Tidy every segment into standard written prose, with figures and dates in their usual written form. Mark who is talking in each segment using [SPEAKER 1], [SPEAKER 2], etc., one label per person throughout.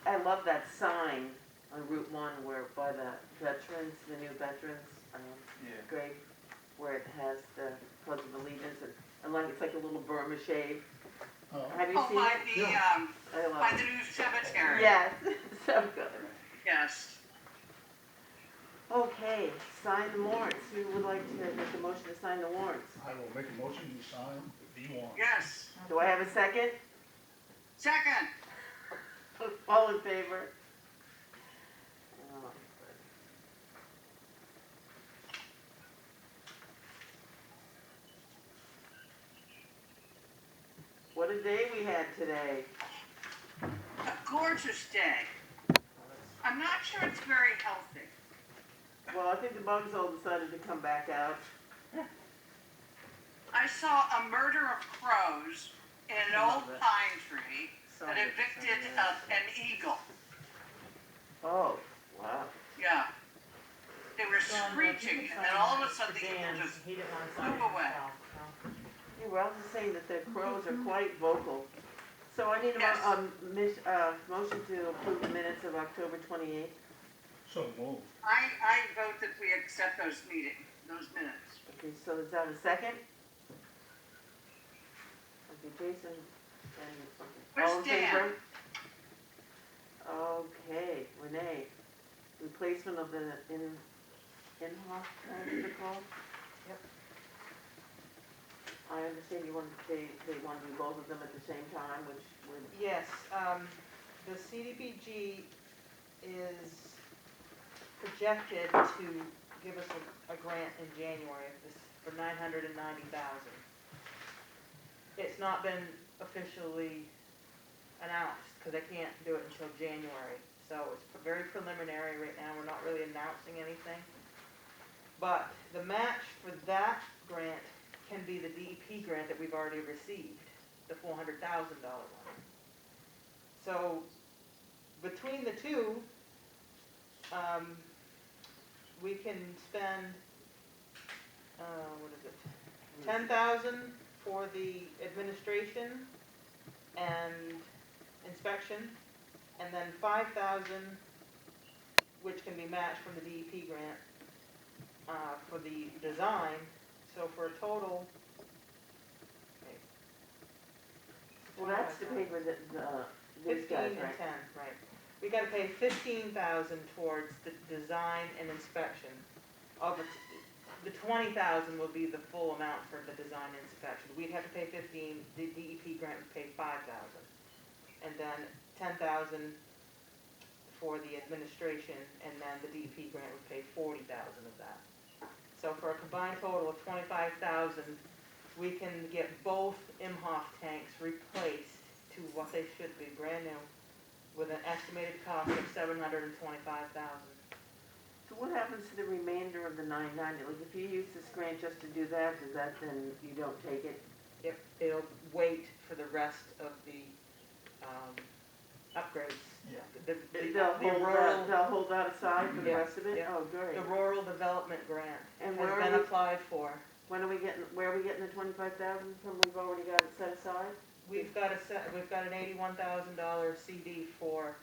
[SPEAKER 1] I love that sign on Route 1 where by the veterans, the new veterans,
[SPEAKER 2] Yeah.
[SPEAKER 1] grave, where it has the Pledge of Allegiance and like, it's like a little Burma shave. Have you
[SPEAKER 3] Oh,
[SPEAKER 1] seen
[SPEAKER 3] by
[SPEAKER 1] it?
[SPEAKER 3] the,
[SPEAKER 1] I love
[SPEAKER 3] by
[SPEAKER 1] it.
[SPEAKER 3] the new cemetery.
[SPEAKER 1] Yes, so good.
[SPEAKER 3] Yes.
[SPEAKER 1] Okay, sign the warrants. Who would like to make a motion to sign the warrants?
[SPEAKER 4] I will make a motion to sign the warrant.
[SPEAKER 3] Yes.
[SPEAKER 1] Do I have a second?
[SPEAKER 3] Second.
[SPEAKER 1] All in favor? What a day we had today.
[SPEAKER 3] A gorgeous day. I'm not sure it's very healthy.
[SPEAKER 1] Well, I think the bugs all decided to come back out.
[SPEAKER 3] I saw a murder of crows in an old pine tree that evicted an eagle.
[SPEAKER 1] Oh, wow.
[SPEAKER 3] Yeah. They were screeching, and then all of a sudden the eagle just flew away.
[SPEAKER 1] Yeah, well, I was just saying that the crows are quite vocal. So I need
[SPEAKER 3] Yes.
[SPEAKER 1] a motion to approve the minutes of October 28th.
[SPEAKER 4] So moved.
[SPEAKER 3] I vote that we accept those minutes.
[SPEAKER 1] Okay, so is that a second? Okay, Jason and,
[SPEAKER 3] Where's
[SPEAKER 1] all in
[SPEAKER 3] Dan?
[SPEAKER 1] favor? Okay, Renee, replacement of the in-house, what is it called?
[SPEAKER 5] Yep.
[SPEAKER 1] I understand they want to do both of them at the same time, which would,
[SPEAKER 5] Yes, the CDBG is projected to give us a grant in January for $990,000. It's not been officially announced, because they can't do it until January. So it's very preliminary right now, we're not really announcing anything. But the match for that grant can be the DEP grant that we've already received, the $400,000 one. So between the two, we can spend, what is it, 10,000 for the administration and inspection, and then 5,000, which can be matched from the DEP grant, for the design. So for a total,
[SPEAKER 1] well, that's to pay for these
[SPEAKER 5] 15
[SPEAKER 1] guys,
[SPEAKER 5] and
[SPEAKER 1] right?
[SPEAKER 5] 10, right. We gotta pay 15,000 towards the design and inspection. Of it, the 20,000 will be the full amount for the design and inspection. We'd have to pay 15, the DEP grant would pay 5,000. And then 10,000 for the administration, and then the DEP grant would pay 40,000 of that. So for a combined total of 25,000, we can get both Imhoff tanks replaced to what they should be, brand new, with an estimated cost of $725,000.
[SPEAKER 1] So what happens to the remainder of the 990? Like if you use this grant just to do that, does that then you don't take it?
[SPEAKER 5] It'll wait for the rest of the upgrades.
[SPEAKER 4] Yeah.
[SPEAKER 1] They'll hold that aside for the
[SPEAKER 5] Yeah,
[SPEAKER 1] rest of it?
[SPEAKER 5] yeah.
[SPEAKER 1] Oh, great.
[SPEAKER 5] The rural development grant
[SPEAKER 1] And
[SPEAKER 5] has
[SPEAKER 1] where
[SPEAKER 5] been
[SPEAKER 1] are we,
[SPEAKER 5] applied for.
[SPEAKER 1] where are we getting the 25,000 from? We've already got it set aside?
[SPEAKER 5] We've got an $81,000 CD for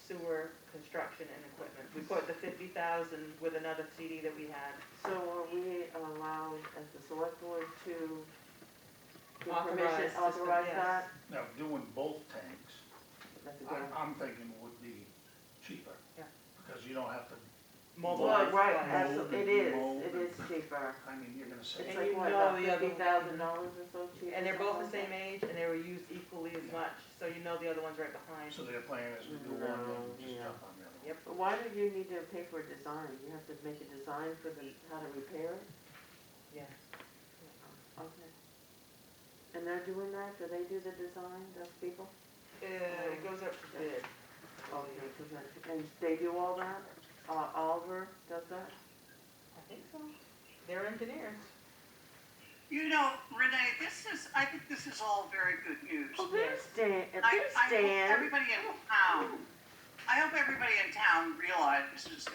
[SPEAKER 5] sewer construction and equipment. We put the 50,000 with another CD that we had.
[SPEAKER 1] So are we allowed as the select board to give
[SPEAKER 5] Authorize
[SPEAKER 1] permission,
[SPEAKER 5] this,
[SPEAKER 1] authorize
[SPEAKER 5] yes.
[SPEAKER 1] that?
[SPEAKER 4] Now, doing both tanks,
[SPEAKER 1] That's a good.
[SPEAKER 4] I'm thinking would be cheaper.
[SPEAKER 5] Yeah.
[SPEAKER 4] Because you don't have to,
[SPEAKER 5] Mobilize.
[SPEAKER 1] Well, right,
[SPEAKER 5] funds.
[SPEAKER 1] absolutely,
[SPEAKER 4] Mold
[SPEAKER 1] it is cheaper.
[SPEAKER 4] I mean, you're gonna save.
[SPEAKER 1] It's
[SPEAKER 5] And
[SPEAKER 1] like
[SPEAKER 5] you
[SPEAKER 1] what,
[SPEAKER 5] know
[SPEAKER 1] about
[SPEAKER 5] the other-
[SPEAKER 1] $50,000 or so cheaper?
[SPEAKER 5] And they're both the
[SPEAKER 1] something
[SPEAKER 5] same age, and they were used equally as much, so you know the other one's right behind.
[SPEAKER 4] So their plan is to do one and just jump on the other.
[SPEAKER 5] Yep.
[SPEAKER 1] But why do you need to pay for a design? You have to make a design for how to repair it?
[SPEAKER 5] Yeah.
[SPEAKER 1] Okay. And they're doing that? Do they do the design, those people?
[SPEAKER 5] It goes up to bid.
[SPEAKER 1] Okay, and they do all that? Oliver does that?
[SPEAKER 5] I think so. They're engineers.
[SPEAKER 3] You know, Renee, I think this is all very good news.
[SPEAKER 1] Oh, there's Dan,
[SPEAKER 3] I
[SPEAKER 1] there's
[SPEAKER 3] hope
[SPEAKER 1] Dan.
[SPEAKER 3] everybody in town, realizes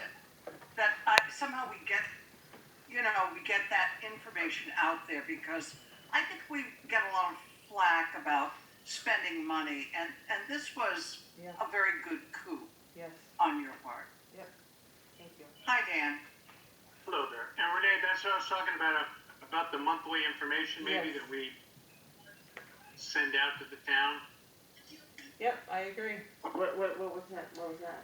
[SPEAKER 3] that somehow we get that information out there, because I think we get a lot of flack about spending money, and this was
[SPEAKER 5] Yeah.
[SPEAKER 3] a very good coup
[SPEAKER 5] Yes,
[SPEAKER 3] on your part.
[SPEAKER 5] thank you.
[SPEAKER 3] Hi, Dan.
[SPEAKER 2] Hello there. And Renee, that's what I was talking about the monthly information maybe
[SPEAKER 5] Yes.
[SPEAKER 2] that we send out to the town.
[SPEAKER 5] Yep, I agree.
[SPEAKER 1] What was that, what was that?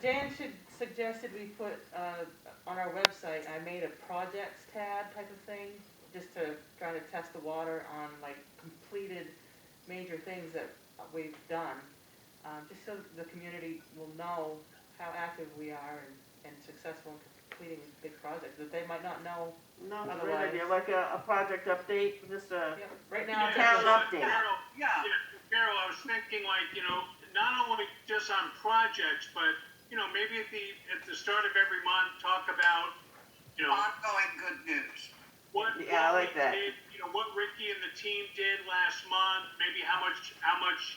[SPEAKER 5] Dan suggested we put, on our website, I made a projects tab type of thing, just to try to test the water on like completed major things that we've done. Just so the community will know how active we are and successful in completing big projects that they might not know.
[SPEAKER 1] No, it's a
[SPEAKER 5] Otherwise-
[SPEAKER 1] great idea, like a project update, just a,
[SPEAKER 5] Yeah, right now, it's
[SPEAKER 1] Town
[SPEAKER 5] just-
[SPEAKER 1] update.
[SPEAKER 3] Yeah,
[SPEAKER 2] Carol, I was thinking like, not only just on projects, but, maybe at the start of every month, talk about,
[SPEAKER 3] ongoing good news.
[SPEAKER 2] what
[SPEAKER 1] Yeah, I like
[SPEAKER 2] we
[SPEAKER 1] that.
[SPEAKER 2] did, what Ricky and the team did last month, maybe how many,
[SPEAKER 3] How much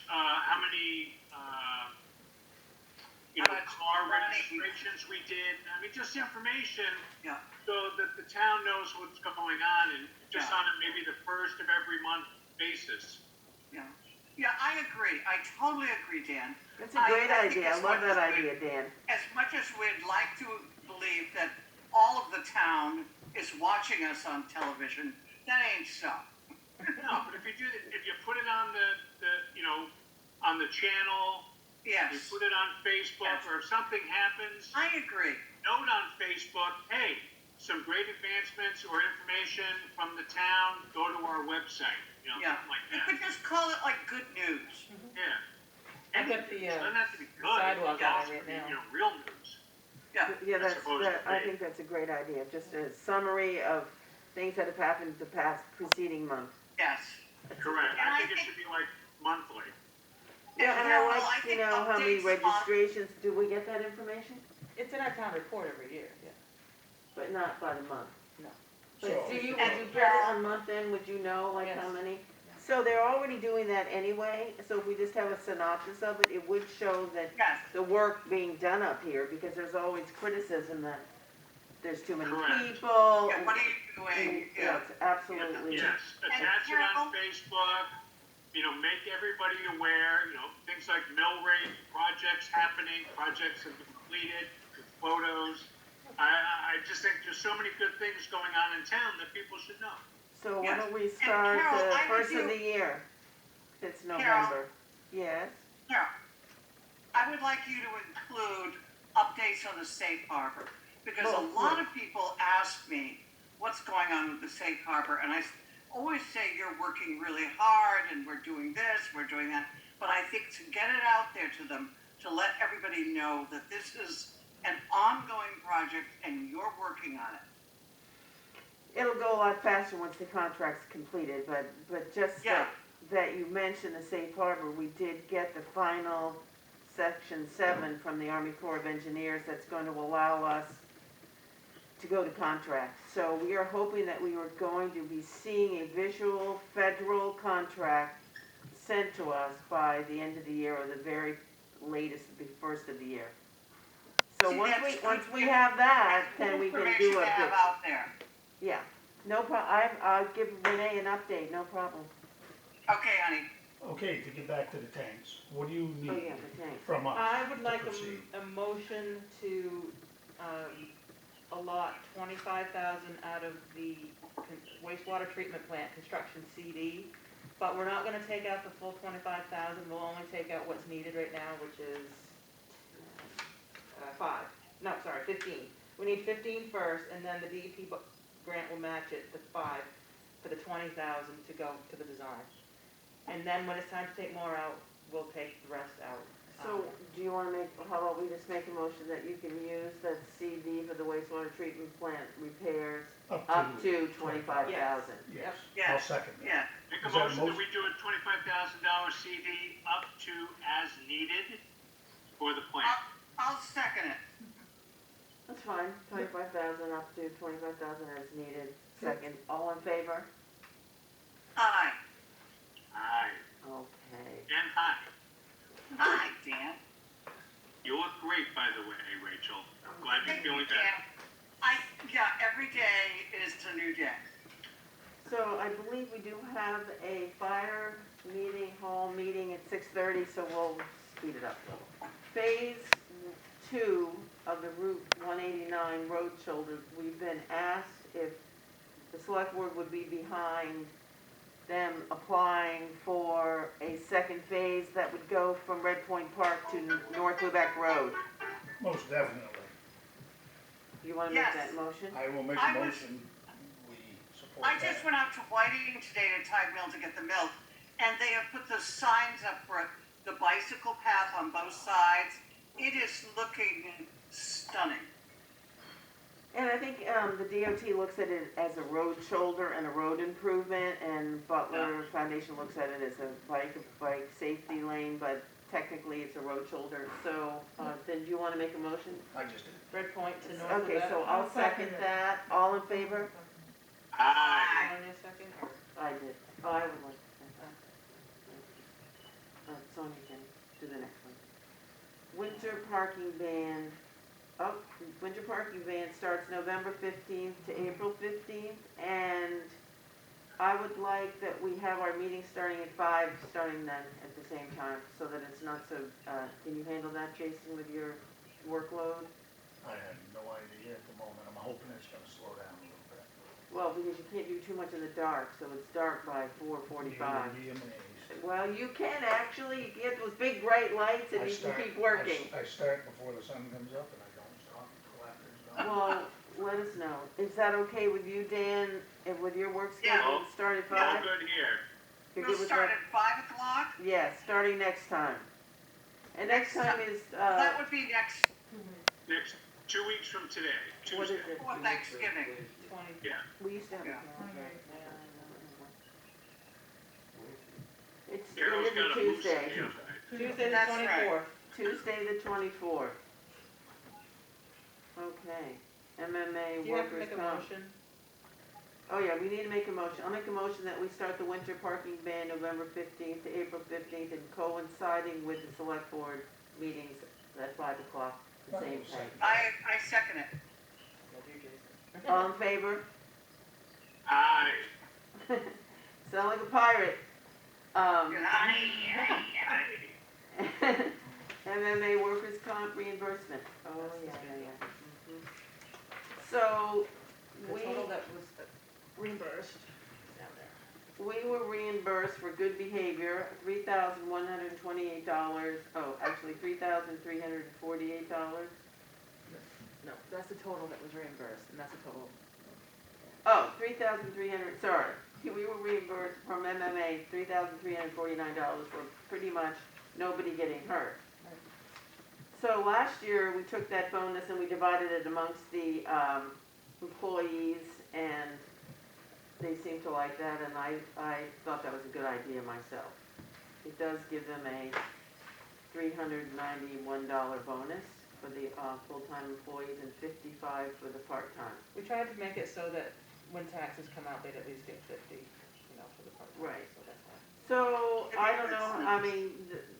[SPEAKER 2] car
[SPEAKER 3] running.
[SPEAKER 2] registrations we did. I mean, just information.
[SPEAKER 3] Yeah.
[SPEAKER 2] So that the town knows what's going on and just
[SPEAKER 3] Yeah.
[SPEAKER 2] on a maybe the first of every month basis.
[SPEAKER 3] Yeah, I agree. I totally agree, Dan.
[SPEAKER 1] that's a great
[SPEAKER 3] I think
[SPEAKER 1] idea, I
[SPEAKER 3] it's
[SPEAKER 1] love
[SPEAKER 3] what
[SPEAKER 1] that
[SPEAKER 3] we-
[SPEAKER 1] idea, Dan.
[SPEAKER 3] As much as we'd like to believe that all of the town is watching us on television, that ain't so.
[SPEAKER 2] No, but if you do that, if you put it on on the channel, you
[SPEAKER 3] Yes,
[SPEAKER 2] put it on Facebook,
[SPEAKER 3] Yes.
[SPEAKER 2] or if something happens,
[SPEAKER 3] I agree.
[SPEAKER 2] note on Facebook, hey, some great advancements or information from the town, go to our website,
[SPEAKER 3] Yeah.
[SPEAKER 2] something like
[SPEAKER 3] You
[SPEAKER 2] that.
[SPEAKER 3] could just call it like good news.
[SPEAKER 2] Yeah.
[SPEAKER 5] I've got
[SPEAKER 2] Anything.
[SPEAKER 5] the,
[SPEAKER 2] It doesn't have to be good.
[SPEAKER 5] sidewalk
[SPEAKER 2] It
[SPEAKER 5] on
[SPEAKER 2] also
[SPEAKER 5] it right
[SPEAKER 2] can be,
[SPEAKER 5] now.
[SPEAKER 2] real news.
[SPEAKER 3] Yeah,
[SPEAKER 1] Yeah,
[SPEAKER 2] As opposed to
[SPEAKER 1] I
[SPEAKER 2] me.
[SPEAKER 1] think that's a great idea, just a summary of things that have happened the past preceding month.
[SPEAKER 3] yes.
[SPEAKER 2] Correct.
[SPEAKER 3] And
[SPEAKER 2] I
[SPEAKER 3] I
[SPEAKER 2] think it
[SPEAKER 3] think-
[SPEAKER 2] should be like monthly.
[SPEAKER 1] Yeah, and I
[SPEAKER 3] Carol,
[SPEAKER 1] like,
[SPEAKER 3] I think
[SPEAKER 1] how many
[SPEAKER 3] updates on-
[SPEAKER 1] registrations, do we get that information?
[SPEAKER 5] it's in our town report every year, yeah.
[SPEAKER 1] But not by the month?
[SPEAKER 5] No.
[SPEAKER 1] But
[SPEAKER 4] So-
[SPEAKER 1] do you, would
[SPEAKER 3] And
[SPEAKER 1] you get it
[SPEAKER 3] Carol-
[SPEAKER 1] on month end, would you know like how
[SPEAKER 5] Yes.
[SPEAKER 1] many? So they're already doing that anyway, so if we just have a synopsis of it, it would show that
[SPEAKER 3] Yes,
[SPEAKER 1] the work being done up here, because there's always criticism that there's too many
[SPEAKER 2] Correct.
[SPEAKER 1] people.
[SPEAKER 3] yeah, what are you doing?
[SPEAKER 1] Yeah, it's absolutely.
[SPEAKER 2] Yes,
[SPEAKER 3] And
[SPEAKER 2] attach it
[SPEAKER 3] Carol-
[SPEAKER 2] on Facebook, make everybody aware, things like mill rate, projects happening, projects have been completed, with photos. I just think there's so many good things going on in town that people should know.
[SPEAKER 1] So why
[SPEAKER 3] Yes.
[SPEAKER 1] don't we
[SPEAKER 3] And
[SPEAKER 1] start
[SPEAKER 3] Carol,
[SPEAKER 1] the
[SPEAKER 3] I would
[SPEAKER 1] first of
[SPEAKER 3] do-
[SPEAKER 1] the year? It's
[SPEAKER 3] Carol.
[SPEAKER 1] November. Yes,
[SPEAKER 3] Carol, I would like you to include updates on the safe harbor, because a
[SPEAKER 1] Oh,
[SPEAKER 3] lot of people ask me what's going on with the safe harbor, and I always say you're working really hard, and we're doing this, we're doing that, but I think to get it out there to them, to let everybody know that this is an ongoing project and you're working on it.
[SPEAKER 1] it'll go a lot faster once the contract's completed, but just
[SPEAKER 3] Yeah.
[SPEAKER 1] that you mentioned the safe harbor, we did get the final section 7 from the Army Corps of Engineers that's going to allow us to go to contract. So we are hoping that we are going to be seeing a visual federal contract sent to us by the end of the year or the very latest, the first of the year. So
[SPEAKER 3] See, that's
[SPEAKER 1] once we
[SPEAKER 3] good.
[SPEAKER 1] have that,
[SPEAKER 3] That's
[SPEAKER 1] then we can
[SPEAKER 3] information
[SPEAKER 1] do
[SPEAKER 3] to
[SPEAKER 1] a
[SPEAKER 3] have
[SPEAKER 1] bit.
[SPEAKER 3] out there.
[SPEAKER 1] Yeah, no prob, I'll give Renee an update, no problem.
[SPEAKER 3] Okay, honey.
[SPEAKER 4] Okay, to get back to the tanks, what do you
[SPEAKER 1] Oh, yeah,
[SPEAKER 4] need
[SPEAKER 1] the tank.
[SPEAKER 4] from us?
[SPEAKER 5] I would
[SPEAKER 4] to
[SPEAKER 5] like
[SPEAKER 4] proceed?
[SPEAKER 5] a motion to, allot 25,000 out of the wastewater treatment plant construction CD, but we're not gonna take out the full 25,000, we'll only take out what's needed right now, which is, 15. We need 15 first, and then the DEP grant will match it to 5 for the 20,000 to go to the design. And then when it's time to take more out, we'll take the rest out.
[SPEAKER 1] So, do you wanna how about we just make a motion that you can use the CD for the wastewater treatment plant repairs up to 25,000?
[SPEAKER 4] Yes,
[SPEAKER 3] Yes.
[SPEAKER 4] I'll second that.
[SPEAKER 3] Yeah,
[SPEAKER 2] Make a
[SPEAKER 4] Is that a
[SPEAKER 2] motion that
[SPEAKER 4] motion?
[SPEAKER 2] we do a $25,000 CD up to as needed for the plant.
[SPEAKER 3] I'll second it.
[SPEAKER 1] That's fine, 25,000 up to 25,000 as needed. Second, all in favor?
[SPEAKER 3] Aye.
[SPEAKER 2] Aye.
[SPEAKER 1] Okay.
[SPEAKER 2] And hi.
[SPEAKER 3] Aye, Dan.
[SPEAKER 2] You look great, by the way, Rachel. I'm glad you're
[SPEAKER 3] Thank you,
[SPEAKER 2] feeling
[SPEAKER 3] Dan.
[SPEAKER 2] better.
[SPEAKER 3] Every day is a new day.
[SPEAKER 1] So I believe we do have a fire meeting at 6:30, so we'll speed it up a little. Phase 2 of the Route 189 road shoulder, we've been asked if the select board would be behind them applying for a second phase that would go from Red Point Park to North Lubec Road.
[SPEAKER 4] Most definitely.
[SPEAKER 1] You wanna make
[SPEAKER 3] Yes.
[SPEAKER 1] that motion?
[SPEAKER 4] I will make
[SPEAKER 3] I
[SPEAKER 4] a
[SPEAKER 3] was-
[SPEAKER 4] motion, we support
[SPEAKER 3] I
[SPEAKER 4] that.
[SPEAKER 3] just went out to Whiting today to Tide Mill to get the milk, and they have put the signs up for the bicycle path on both sides. It is looking stunning.
[SPEAKER 1] And I think the DOT looks at it as a road shoulder and a road improvement, and Butler Foundation looks at it as a bike safety lane, but technically it's a road shoulder. So, then do you wanna make a motion?
[SPEAKER 4] I just did.
[SPEAKER 5] Red Point to North
[SPEAKER 1] Okay,
[SPEAKER 5] Lubec.
[SPEAKER 1] so I'll second that. All in favor?
[SPEAKER 2] Aye.
[SPEAKER 5] Want a second, or?
[SPEAKER 1] I did. Oh, I would like to say. Sonia can do the next one. Winter parking ban. Oh, winter parking ban starts November 15th to April 15th, and I would like that we have our meeting starting at 5, starting then at the same time, so that it's not so, can you handle that, Jason, with your workload?
[SPEAKER 4] I have no idea at the moment. I'm hoping it's gonna slow down a little bit.
[SPEAKER 1] Well, because you can't do too much in the dark, so it's dark by 4:45.
[SPEAKER 4] You'll be amazed.
[SPEAKER 1] Well, you can actually, you get those big bright lights and
[SPEAKER 4] I
[SPEAKER 1] you can
[SPEAKER 4] start-
[SPEAKER 1] keep working.
[SPEAKER 4] I start before the sun comes up and I don't stop until after it's done.
[SPEAKER 1] Well, let us know. Is that okay with you, Dan, and with your work
[SPEAKER 3] Yeah.
[SPEAKER 1] schedule to start at
[SPEAKER 2] All
[SPEAKER 1] 5?
[SPEAKER 2] good here.
[SPEAKER 1] You're
[SPEAKER 3] We'll
[SPEAKER 1] good with
[SPEAKER 3] start
[SPEAKER 1] that?
[SPEAKER 3] at 5 o'clock.
[SPEAKER 1] Yes, starting next time. And next time is,
[SPEAKER 3] That would be next
[SPEAKER 2] Next, 2 weeks from today,
[SPEAKER 1] what
[SPEAKER 2] Tuesday.
[SPEAKER 1] is it?
[SPEAKER 3] for Thanksgiving.
[SPEAKER 5] 20.
[SPEAKER 2] Yeah.
[SPEAKER 1] We used to have a
[SPEAKER 3] Yeah.
[SPEAKER 1] calendar. It's, it
[SPEAKER 2] Carol's
[SPEAKER 1] is a
[SPEAKER 2] got a moose
[SPEAKER 1] Tuesday.
[SPEAKER 2] in the other.
[SPEAKER 5] Tuesday the
[SPEAKER 3] That's right.
[SPEAKER 5] 24th.
[SPEAKER 1] Tuesday the 24th. Okay. MMA
[SPEAKER 5] Do you have to
[SPEAKER 1] workers'
[SPEAKER 5] make a
[SPEAKER 1] comp.
[SPEAKER 5] motion?
[SPEAKER 1] Oh, yeah, we need to make a motion. I'll make a motion that we start the winter parking ban November 15th to April 15th and coinciding with the select board meetings at 5 o'clock, the same time.
[SPEAKER 3] I second it.
[SPEAKER 5] Love you, Jason.
[SPEAKER 1] All in favor?
[SPEAKER 2] Aye.
[SPEAKER 1] Sound like a pirate. MMA workers' comp reimbursement. Oh, yeah. Mhm. So,
[SPEAKER 5] The
[SPEAKER 1] we,
[SPEAKER 5] total that was reimbursed down there.
[SPEAKER 1] we were reimbursed for good behavior, $3,128. Oh, actually, $3,348.
[SPEAKER 5] No, that's the total that was reimbursed, and that's the total.
[SPEAKER 1] Oh, 3,300, sorry. We were reimbursed from MMA $3,349 for pretty much nobody getting hurt. So last year, we took that bonus and we divided it amongst the employees, and they seemed to like that, and I thought that was a good idea myself. It does give them a $391 bonus for the full-time employees and $55 for the part-time.
[SPEAKER 5] We tried to make it so that when taxes come out, they'd at least get 50, for the part.
[SPEAKER 1] Right.
[SPEAKER 5] So that's why.
[SPEAKER 1] So, I don't know, I mean,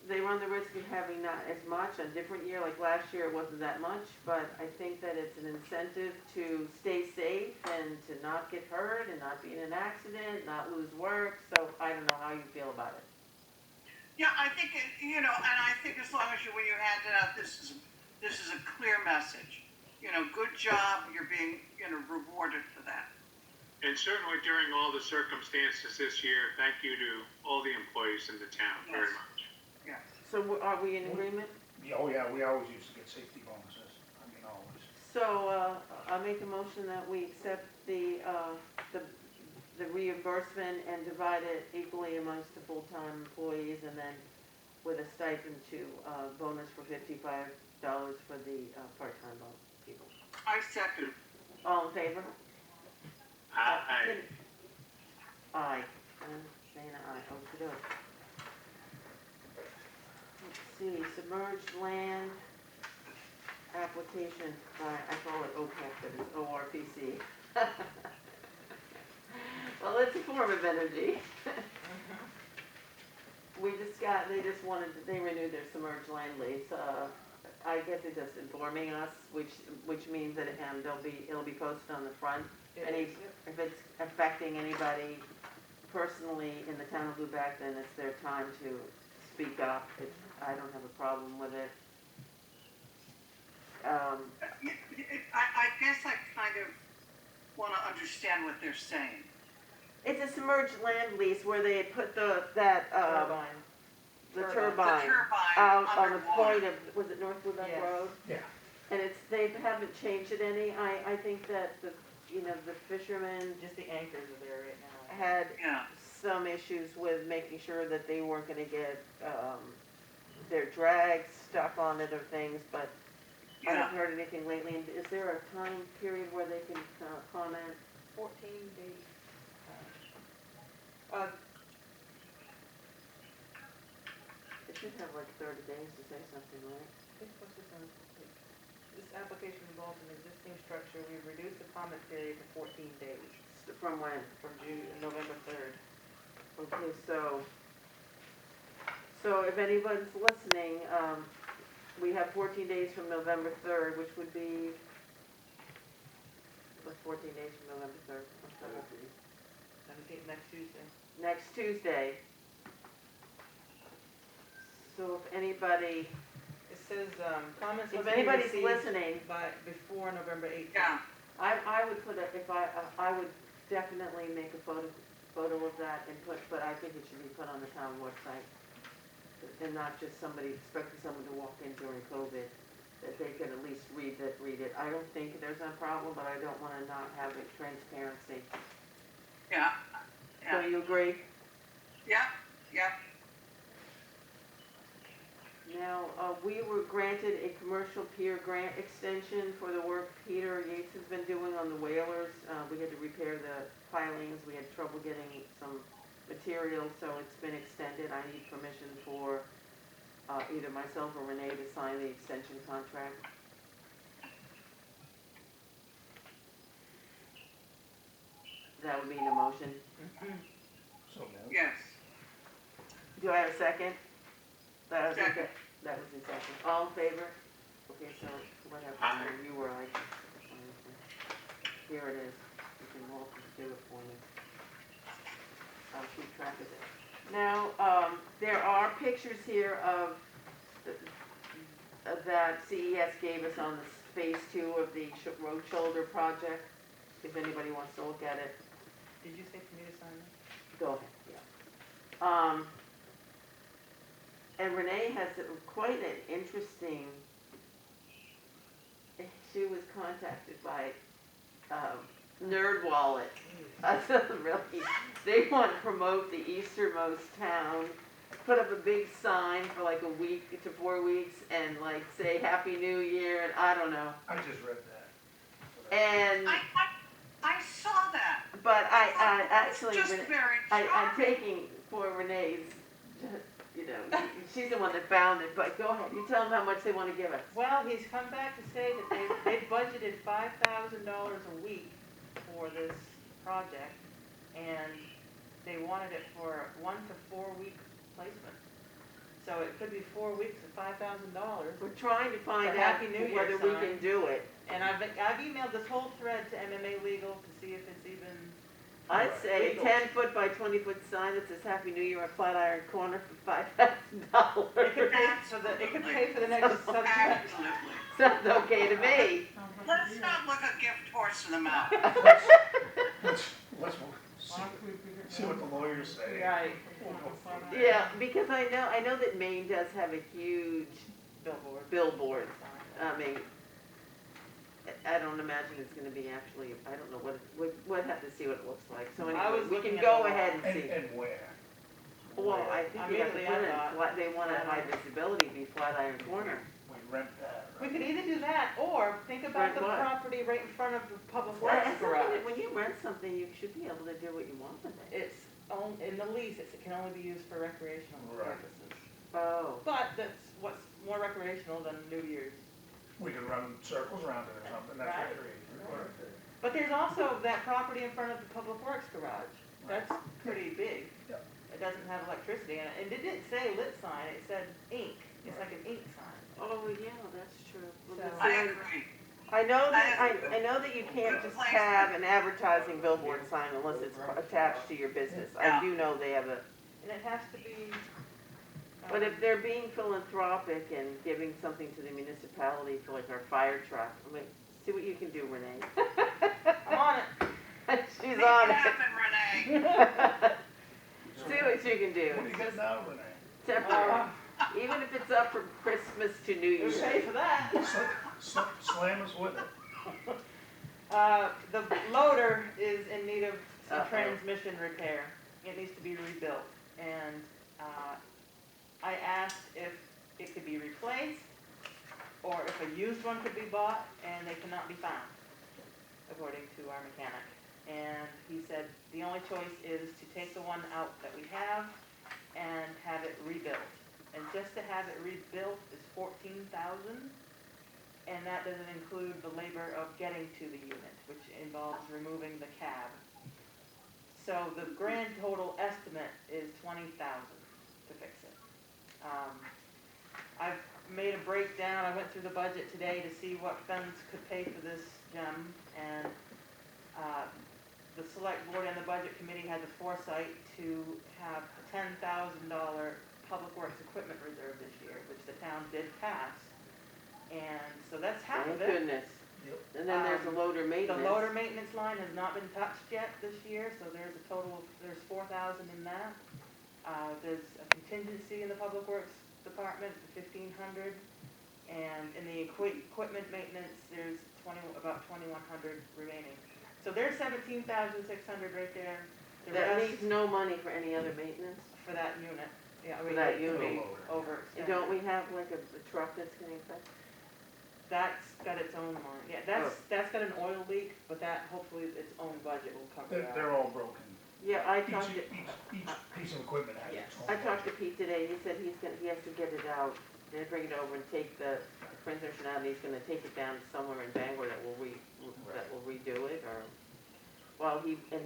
[SPEAKER 1] they run the risk of having not as much, a different year, like last year it wasn't that much, but I think that it's an incentive to stay safe and to not get hurt and not be in an accident, not lose work, so I don't know how you feel about it.
[SPEAKER 3] Yeah, I think, and I think as long as when you hand it out, this is a clear message. Good job, you're being, rewarded for that.
[SPEAKER 2] And certainly during all the circumstances this year, thank you to all the employees in the town very
[SPEAKER 3] Yes.
[SPEAKER 2] much.
[SPEAKER 3] Yeah.
[SPEAKER 1] So are we in agreement?
[SPEAKER 4] Oh, yeah, we always used to get safety bonuses. I mean, always.
[SPEAKER 1] So, I'll make a motion that we accept the reimbursement and divide it equally amongst the full-time employees, and then with a stipend to, bonus for $55 for the, part-time people.
[SPEAKER 3] I second.
[SPEAKER 1] All in favor?
[SPEAKER 2] Aye.
[SPEAKER 1] Aye. I'm saying aye, okey-doke. Let's see, submerged land application by, I call it OPEC, but it's ORPC. Well, it's a form of energy. They renewed their submerged land lease. I guess it's just informing us, which means that, it'll be posted on the front.
[SPEAKER 5] It
[SPEAKER 1] Any,
[SPEAKER 5] is, yep.
[SPEAKER 1] if it's affecting anybody personally, in the town of Lubec, then it's their time to speak up. I don't have a problem with it.
[SPEAKER 3] I guess I kind of want to understand what they're saying.
[SPEAKER 1] It's a submerged land lease where they had put the
[SPEAKER 5] Turbine.
[SPEAKER 1] the
[SPEAKER 5] Turbine.
[SPEAKER 3] The
[SPEAKER 1] turbine
[SPEAKER 3] turbine
[SPEAKER 1] out on the
[SPEAKER 3] underwater.
[SPEAKER 1] point of, was it North Lubec
[SPEAKER 5] Yes.
[SPEAKER 1] Road?
[SPEAKER 4] Yeah.
[SPEAKER 1] And they haven't changed it any. I think that the fishermen
[SPEAKER 5] Just the anchors are there right now.
[SPEAKER 1] had
[SPEAKER 3] Yeah,
[SPEAKER 1] some issues with making sure that they weren't gonna get, their drags stuck on it or things, but I
[SPEAKER 3] yeah.
[SPEAKER 1] haven't heard anything lately. And is there a time period where they can comment?
[SPEAKER 5] 14 days. Uh,
[SPEAKER 1] It should have like 30 days to say something, right?
[SPEAKER 5] This application involves an existing structure. We've reduced the comment period to 14 days,
[SPEAKER 1] From when?
[SPEAKER 5] from November 3rd.
[SPEAKER 1] Okay, so if anyone's listening, we have 14 days from November 3rd, which would be, what's 14 days from November 3rd? What's that would be?
[SPEAKER 5] 17th, next Tuesday.
[SPEAKER 1] Next Tuesday. So if anybody,
[SPEAKER 5] It says, comments
[SPEAKER 1] if
[SPEAKER 5] must be
[SPEAKER 1] anybody's
[SPEAKER 5] received
[SPEAKER 1] listening,
[SPEAKER 5] before November 18th.
[SPEAKER 3] Yeah,
[SPEAKER 1] I would put a, if I would definitely make a photo of that and put, but I think it should be put on the town website. And not just expecting someone to walk in during COVID, that they could at least read it. I don't think there's a problem, but I don't wanna not have it transparency.
[SPEAKER 3] yeah,
[SPEAKER 1] So
[SPEAKER 3] yeah,
[SPEAKER 1] you agree?
[SPEAKER 3] yeah, yeah.
[SPEAKER 1] Now, we were granted a commercial pier grant extension for the work Peter Yates has been doing on the whalers. We had to repair the pilings, we had trouble getting some material, so it's been extended. I need permission for either myself or Renee to sign the extension contract. That would be an emotion.
[SPEAKER 4] So moved.
[SPEAKER 3] Yes.
[SPEAKER 1] Do I have a second? That was
[SPEAKER 3] Second.
[SPEAKER 1] okay. That was in second. All in favor? Okay, so whatever,
[SPEAKER 2] Aye.
[SPEAKER 1] you were like, here it is. You can walk and do it for me. I'll keep track of it. Now, there are pictures here of that CES gave us on the phase 2 of the road shoulder project. If anybody wants to look at it,
[SPEAKER 5] Did you say for me to sign this?
[SPEAKER 1] go ahead, yeah. And Renee has quite an interesting, she was contacted by, Nerd Wallet. Really, they want to promote the easternmost town, put up a big sign for like a week to 4 weeks and like say Happy New Year and I don't know.
[SPEAKER 4] I just read that.
[SPEAKER 1] And,
[SPEAKER 3] I saw that.
[SPEAKER 1] but I actually,
[SPEAKER 3] It's just very
[SPEAKER 1] I'm
[SPEAKER 3] charming.
[SPEAKER 1] taking for Renee's, she's the one that found it, but go ahead, you tell them how much they want to give us.
[SPEAKER 5] Well, he's come back to say that they budgeted $5,000 a week for this project, and they wanted it for 1 to 4 week placement. So it could be 4 weeks at $5,000.
[SPEAKER 1] We're trying to find
[SPEAKER 5] For
[SPEAKER 1] out
[SPEAKER 5] Happy New Year
[SPEAKER 1] whether we
[SPEAKER 5] sign.
[SPEAKER 1] can do it.
[SPEAKER 5] And I've emailed this whole thread to MMA Legal to see if it's even,
[SPEAKER 1] I'd say a
[SPEAKER 5] Legal.
[SPEAKER 1] 10-foot by 20-foot sign that says Happy New Year on Flatiron Corner for $5,000.
[SPEAKER 5] it could pay for the next subject.
[SPEAKER 3] Absolutely.
[SPEAKER 1] Sounds okay to me.
[SPEAKER 3] Let's not look a gift horse in the mouth.
[SPEAKER 4] Let's see what the lawyers say.
[SPEAKER 5] Right.
[SPEAKER 1] Yeah, because I know that Maine does have a huge billboard. I mean, I don't imagine it's gonna be actually, I don't know we'll have to see what it looks like. So
[SPEAKER 5] I
[SPEAKER 1] anyway,
[SPEAKER 5] was
[SPEAKER 1] we can
[SPEAKER 5] looking at
[SPEAKER 1] go
[SPEAKER 5] the
[SPEAKER 1] ahead and see.
[SPEAKER 4] And where?
[SPEAKER 1] Well, I think we have to
[SPEAKER 5] Immediately
[SPEAKER 1] put
[SPEAKER 5] I
[SPEAKER 1] it,
[SPEAKER 5] thought-
[SPEAKER 1] they want a high visibility, be Flatiron Corner.
[SPEAKER 4] We rent that.
[SPEAKER 5] We could either do that, or think about
[SPEAKER 1] Rent
[SPEAKER 5] the
[SPEAKER 1] what?
[SPEAKER 5] property right in front of the public
[SPEAKER 1] Well,
[SPEAKER 5] works
[SPEAKER 1] I think
[SPEAKER 5] garage.
[SPEAKER 1] that when you rent something, you should be able to do what you want with it.
[SPEAKER 5] It's in the lease, it can only be used for recreational
[SPEAKER 4] Right.
[SPEAKER 5] purposes.
[SPEAKER 1] Oh,
[SPEAKER 5] But that's what's more recreational than New Year's.
[SPEAKER 4] We could run circles around it or something, that's
[SPEAKER 5] Right.
[SPEAKER 4] recreation.
[SPEAKER 5] But there's also that property in front of the public works garage. That's pretty big.
[SPEAKER 4] Yep.
[SPEAKER 5] It doesn't have electricity in it. And it didn't say lit sign, it said ink. It's like an ink sign.
[SPEAKER 1] oh, yeah, that's true. Well,
[SPEAKER 5] So-
[SPEAKER 1] that's
[SPEAKER 3] I
[SPEAKER 1] the one-
[SPEAKER 3] agree.
[SPEAKER 1] I know that you can't just have an advertising billboard sign unless it's attached to your business. I
[SPEAKER 3] Yeah.
[SPEAKER 1] do know they have a,
[SPEAKER 5] And it has to be.
[SPEAKER 1] but if they're being philanthropic and giving something to the municipality for like our fire truck, I mean, see what you can do, Renee.
[SPEAKER 5] I'm on it.
[SPEAKER 1] She's
[SPEAKER 3] Make
[SPEAKER 1] on
[SPEAKER 3] it
[SPEAKER 1] it.
[SPEAKER 3] happen, Renee.
[SPEAKER 1] See what you can do.
[SPEAKER 4] What do you get now, Renee?
[SPEAKER 1] Temporary. Even if it's up from Christmas to New
[SPEAKER 5] You
[SPEAKER 1] Year's.
[SPEAKER 5] pay for that.
[SPEAKER 4] Slam us with it.
[SPEAKER 5] The loader is in need of some
[SPEAKER 1] Uh-oh.
[SPEAKER 5] transmission repair. It needs to be rebuilt. And I asked if it could be replaced or if a used one could be bought, and they cannot be found, according to our mechanic. And he said the only choice is to take the one out that we have and have it rebuilt. And just to have it rebuilt is $14,000. And that doesn't include the labor of getting to the unit, which involves removing the cab. So the grand total estimate is $20,000 to fix it. I've made a breakdown. I went through the budget today to see what funds could pay for this gem, and the select board and the budget committee had the foresight to have a $10,000 public works equipment reserve this year, which the town did pass. And so that's half
[SPEAKER 1] Thank
[SPEAKER 5] of it.
[SPEAKER 1] goodness. And then there's the loader
[SPEAKER 5] The
[SPEAKER 1] maintenance.
[SPEAKER 5] loader maintenance line has not been touched yet this year, so there's a total, there's $4,000 in that. There's a contingency in the public works department for $1,500. And in the equipment maintenance, there's about $2,100 remaining. So there's $17,600 right there. The
[SPEAKER 1] That
[SPEAKER 5] rest
[SPEAKER 1] needs no money for any other maintenance.
[SPEAKER 5] for that unit. Yeah, I
[SPEAKER 1] For
[SPEAKER 5] mean,
[SPEAKER 1] that
[SPEAKER 5] it
[SPEAKER 1] unit.
[SPEAKER 5] could be
[SPEAKER 4] Loader.
[SPEAKER 5] overextended.
[SPEAKER 1] Don't we have like a truck that's getting fixed?
[SPEAKER 5] That's got its own line. Yeah, that's got an oil leak, but that hopefully its own budget will cover that.
[SPEAKER 4] They're all broken.
[SPEAKER 1] Yeah, I talked to,
[SPEAKER 4] Each piece of equipment has
[SPEAKER 5] Yes.
[SPEAKER 4] its own.
[SPEAKER 1] I talked to
[SPEAKER 4] budget.
[SPEAKER 1] Pete today, he said he has to get it out. They bring it over and take the transmission out, and he's gonna take it down somewhere in Bangor that will redo it, or,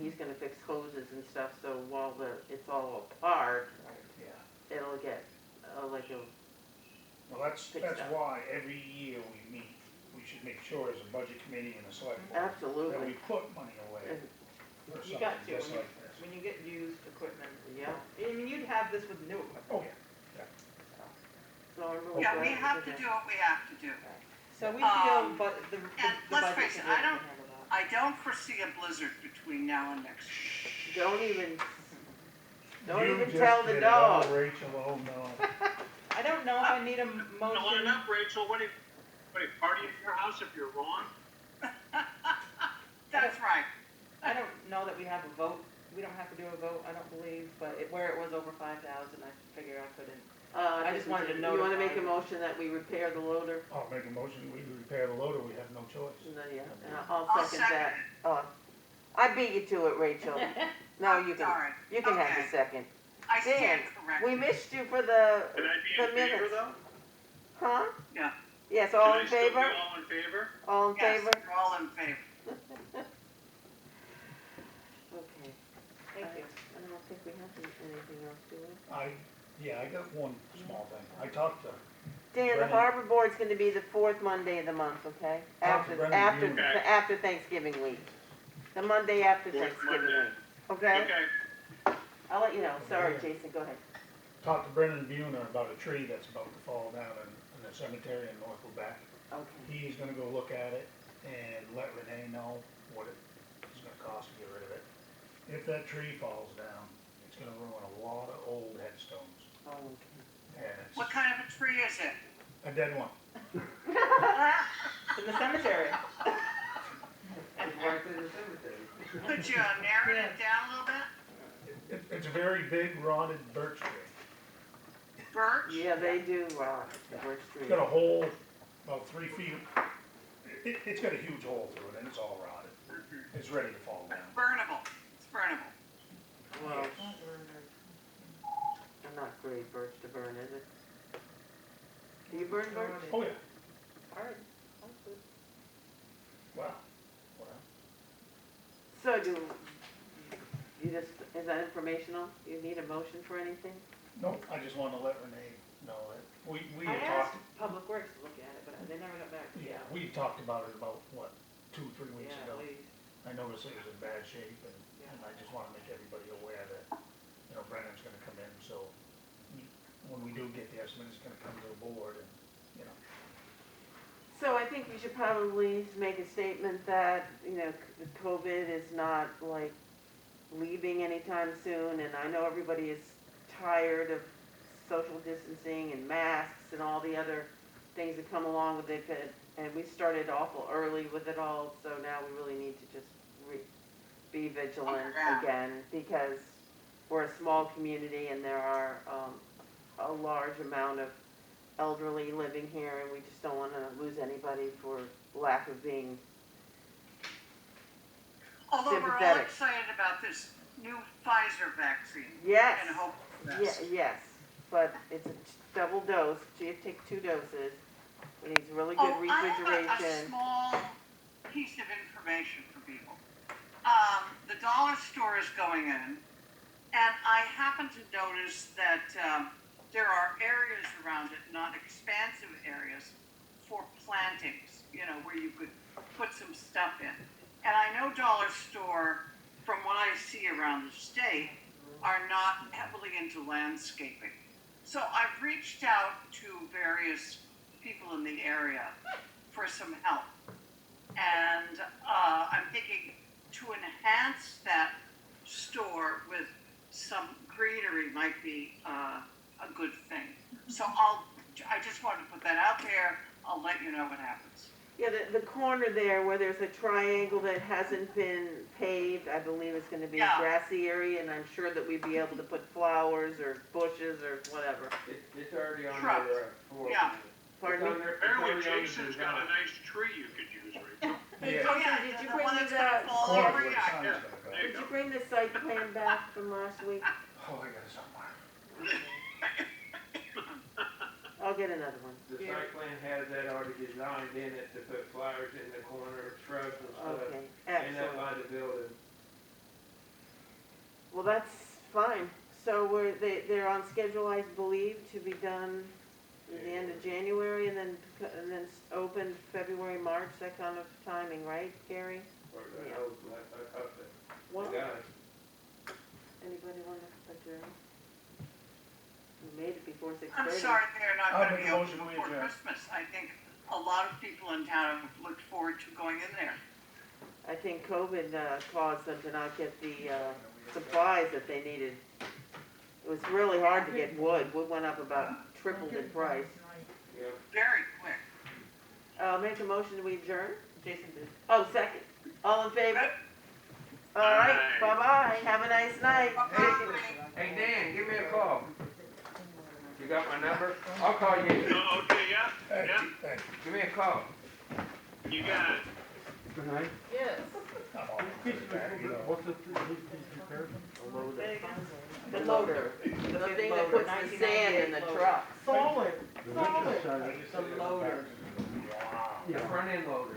[SPEAKER 1] he's gonna fix hoses and stuff, so while it's all apart,
[SPEAKER 4] Yeah.
[SPEAKER 1] it'll get,
[SPEAKER 4] Well, that's
[SPEAKER 1] Fixed up.
[SPEAKER 4] why every year we meet, we should make sure as a budget committee and a select board, that we
[SPEAKER 1] absolutely.
[SPEAKER 4] put money away
[SPEAKER 1] And-
[SPEAKER 4] for
[SPEAKER 5] You got
[SPEAKER 4] something
[SPEAKER 5] to,
[SPEAKER 4] just like this.
[SPEAKER 5] when you get used equipment.
[SPEAKER 1] Yeah.
[SPEAKER 5] I mean, you'd have this with new equipment.
[SPEAKER 4] Oh, yeah.
[SPEAKER 1] So everyone's
[SPEAKER 3] Yeah, we
[SPEAKER 1] glad
[SPEAKER 3] have
[SPEAKER 1] to
[SPEAKER 3] to do what we have to do.
[SPEAKER 5] So we feel,
[SPEAKER 3] Um,
[SPEAKER 5] but the
[SPEAKER 3] and let's
[SPEAKER 5] budget
[SPEAKER 3] face it,
[SPEAKER 5] committee
[SPEAKER 3] I
[SPEAKER 5] can
[SPEAKER 3] don't-
[SPEAKER 5] handle that.
[SPEAKER 3] I don't foresee a blizzard between now and next year.
[SPEAKER 1] Don't even
[SPEAKER 4] You just
[SPEAKER 1] tell the
[SPEAKER 4] did it.
[SPEAKER 1] dog.
[SPEAKER 4] Oh, Rachel, oh no.
[SPEAKER 5] I don't know if I need a
[SPEAKER 2] Fill it
[SPEAKER 5] motion.
[SPEAKER 2] up, Rachel, what do you party at your house if you're wrong?
[SPEAKER 3] That's right.
[SPEAKER 5] I don't know that we have a vote. We don't have to do a vote, I don't believe, but where it was over 5,000, I figured I couldn't. I just wanted to
[SPEAKER 1] You wanna make a
[SPEAKER 5] notify you.
[SPEAKER 1] motion that we repair the loader?
[SPEAKER 4] I'll make a motion, we repair the loader, we have no choice.
[SPEAKER 1] And then, yeah, and I'll
[SPEAKER 3] I'll
[SPEAKER 1] second
[SPEAKER 3] second
[SPEAKER 1] that.
[SPEAKER 3] it.
[SPEAKER 1] Oh, I beat you to it, Rachel. No, you can
[SPEAKER 3] Sorry.
[SPEAKER 1] have the
[SPEAKER 3] Okay.
[SPEAKER 1] second.
[SPEAKER 3] I stand
[SPEAKER 1] Dan,
[SPEAKER 3] corrected.
[SPEAKER 1] we missed you for the
[SPEAKER 2] Can I be in
[SPEAKER 1] minutes.
[SPEAKER 2] favor though?
[SPEAKER 1] Huh?
[SPEAKER 3] Yeah.
[SPEAKER 1] Yes,
[SPEAKER 2] Can
[SPEAKER 1] all
[SPEAKER 2] I
[SPEAKER 1] in
[SPEAKER 2] still be
[SPEAKER 1] favor?
[SPEAKER 2] all in favor?
[SPEAKER 1] All in
[SPEAKER 3] Yes,
[SPEAKER 1] favor?
[SPEAKER 3] we're all in favor.
[SPEAKER 1] Okay.
[SPEAKER 5] Thank you.
[SPEAKER 1] I don't think we have anything else, do we?
[SPEAKER 4] I got one small thing. I talked to,
[SPEAKER 1] Dan, the
[SPEAKER 4] Brennan.
[SPEAKER 1] harbor board's gonna be the fourth Monday of the month, okay?
[SPEAKER 4] Talk to Brennan
[SPEAKER 1] After,
[SPEAKER 4] Buhner.
[SPEAKER 2] Okay.
[SPEAKER 1] after Thanksgiving week. The Monday after
[SPEAKER 2] Fourth
[SPEAKER 1] Thanksgiving
[SPEAKER 2] Monday.
[SPEAKER 1] week, okay?
[SPEAKER 2] Okay,
[SPEAKER 1] I'll let you know. Sorry,
[SPEAKER 4] Okay.
[SPEAKER 1] Jason, go ahead.
[SPEAKER 4] talked to Brennan Buhner about a tree that's about to fall down in the cemetery in North Lubec.
[SPEAKER 1] Okay.
[SPEAKER 4] He's gonna go look at it and let Renee know what it's gonna cost to get rid of it. If that tree falls down, it's gonna ruin a lot of old headstones,
[SPEAKER 1] Oh, okay.
[SPEAKER 4] and it's
[SPEAKER 3] What kind of a tree is it?
[SPEAKER 4] a dead one.
[SPEAKER 5] In the cemetery.
[SPEAKER 3] Could you narrow it down a little bit?
[SPEAKER 4] It's a very big rotted birch tree.
[SPEAKER 3] Birch?
[SPEAKER 1] Yeah, they do, the birch tree.
[SPEAKER 4] It's got a hole about 3 feet. It's got a huge hole through it and it's all rotted. It's ready to fall down.
[SPEAKER 3] Burnable. It's burnable.
[SPEAKER 1] Well, not great birch to burn, is it? Do you burn birch?
[SPEAKER 4] Oh, yeah.
[SPEAKER 1] Alright, that's good.
[SPEAKER 4] Wow.
[SPEAKER 1] So you just, is that informational? Do you need a motion for anything?
[SPEAKER 4] No, I just wanted to let Renee know that we
[SPEAKER 5] I
[SPEAKER 4] had
[SPEAKER 5] asked
[SPEAKER 4] talked,
[SPEAKER 5] Public Works to look at it, but they never got back to me.
[SPEAKER 4] yeah, we we talked about it about, what, 2-3 weeks
[SPEAKER 5] Yeah,
[SPEAKER 4] ago.
[SPEAKER 5] at least.
[SPEAKER 4] I noticed it was in bad shape, and I just wanna make everybody aware that, you know, Brennan's gonna come in, so when we do get the estimate, it's gonna come to the board, and, you know.
[SPEAKER 1] So I think we should probably make a statement that, you know, COVID is not like leaving anytime soon, and I know everybody is tired of social distancing and masks and all the other things that come along with it, and we started awful early with it all, so now we really need to just be vigilant
[SPEAKER 3] Yeah.
[SPEAKER 1] again, because we're a small community and there are a large amount of elderly living here, and we just don't want to lose anybody for lack of being.
[SPEAKER 3] Although we're all
[SPEAKER 1] Sympathetic.
[SPEAKER 3] excited about this new Pfizer vaccine.
[SPEAKER 1] Yes.
[SPEAKER 3] And hope for the
[SPEAKER 1] Yeah,
[SPEAKER 3] best.
[SPEAKER 1] yes, but it's a double dose, so you have to take 2 doses. It needs really good
[SPEAKER 3] Oh, I have a
[SPEAKER 1] refrigeration.
[SPEAKER 3] small piece of information for people. The dollar store is going in, and I happen to notice that there are areas around it, not expansive areas, for plantings, you know, where you could put some stuff in. And I know dollar store, from what I see around the state, are not heavily into landscaping. So I've reached out to various people in the area for some help. And I'm thinking to enhance that store with some greenery might be a good thing. So I just wanted to put that out there. I'll let you know what happens.
[SPEAKER 1] Yeah, the corner there where there's a triangle that hasn't been paved, I believe it's gonna be a
[SPEAKER 3] Yeah.
[SPEAKER 1] grassy area, and I'm sure that we'd be able to put flowers or bushes or whatever.
[SPEAKER 6] It's already on
[SPEAKER 3] Shrubs.
[SPEAKER 6] their, floor.
[SPEAKER 3] Yeah.
[SPEAKER 1] Pardon me?
[SPEAKER 2] Apparently Jason's got a nice tree you could use, Rachel.
[SPEAKER 5] Hey,
[SPEAKER 4] Yeah.
[SPEAKER 3] Oh,
[SPEAKER 5] Jason,
[SPEAKER 3] yeah,
[SPEAKER 1] did you
[SPEAKER 3] the
[SPEAKER 1] bring
[SPEAKER 3] one
[SPEAKER 1] me
[SPEAKER 3] that's
[SPEAKER 1] that
[SPEAKER 3] gonna fall
[SPEAKER 4] Corner
[SPEAKER 3] over,
[SPEAKER 4] where the
[SPEAKER 3] yeah.
[SPEAKER 4] sun's
[SPEAKER 2] yeah.
[SPEAKER 4] gonna go.
[SPEAKER 2] There you
[SPEAKER 1] Did you
[SPEAKER 2] go.
[SPEAKER 1] bring the site plan back from last week?
[SPEAKER 4] Oh, I got it somewhere.
[SPEAKER 1] I'll get another one.
[SPEAKER 6] The site plan has that already designed in it to put flowers in the corner, shrubs and stuff,
[SPEAKER 1] Okay,
[SPEAKER 6] and up
[SPEAKER 1] excellent.
[SPEAKER 6] by the building.
[SPEAKER 1] Well, that's fine. So they're on schedule, I believe, to be done at the end of January, and then open February, March, that kind of timing, right, Gary?
[SPEAKER 6] Or
[SPEAKER 1] Yeah.
[SPEAKER 6] I hope that,
[SPEAKER 1] Well,
[SPEAKER 6] guys.
[SPEAKER 1] anybody want to adjourn? We made it before 6:30.
[SPEAKER 3] I'm sorry they're not
[SPEAKER 4] I'll
[SPEAKER 3] gonna
[SPEAKER 4] make
[SPEAKER 3] be
[SPEAKER 4] a
[SPEAKER 3] open
[SPEAKER 4] motion, we
[SPEAKER 3] before
[SPEAKER 4] adjourn.
[SPEAKER 3] Christmas. I think a lot of people in town have looked forward to going in there.
[SPEAKER 1] I think COVID caused them to not get the supplies that they needed. It was really hard to get wood. Wood went up about tripled in price.
[SPEAKER 6] Yeah.
[SPEAKER 3] Very quick.
[SPEAKER 1] Make a motion to adjourn?
[SPEAKER 5] Jason did.
[SPEAKER 1] Oh, second. All in favor?
[SPEAKER 3] Good.
[SPEAKER 1] All right,
[SPEAKER 2] Aye.
[SPEAKER 1] bye-bye. Have a nice night.
[SPEAKER 3] Bye-bye.
[SPEAKER 6] Hey, Dan, give me a call. You got my number? I'll call you.
[SPEAKER 2] Oh, okay, yeah,
[SPEAKER 4] Thank
[SPEAKER 2] yeah,
[SPEAKER 4] you, thank you.
[SPEAKER 6] Give me a call.
[SPEAKER 2] you got it.
[SPEAKER 6] Good night.
[SPEAKER 1] Yes.
[SPEAKER 4] I'm all for that, you know.
[SPEAKER 7] What's the comparison?
[SPEAKER 1] The loader, the thing that puts the sand in the truck.
[SPEAKER 7] Solid, solid.
[SPEAKER 1] The loader.
[SPEAKER 6] The front end loader.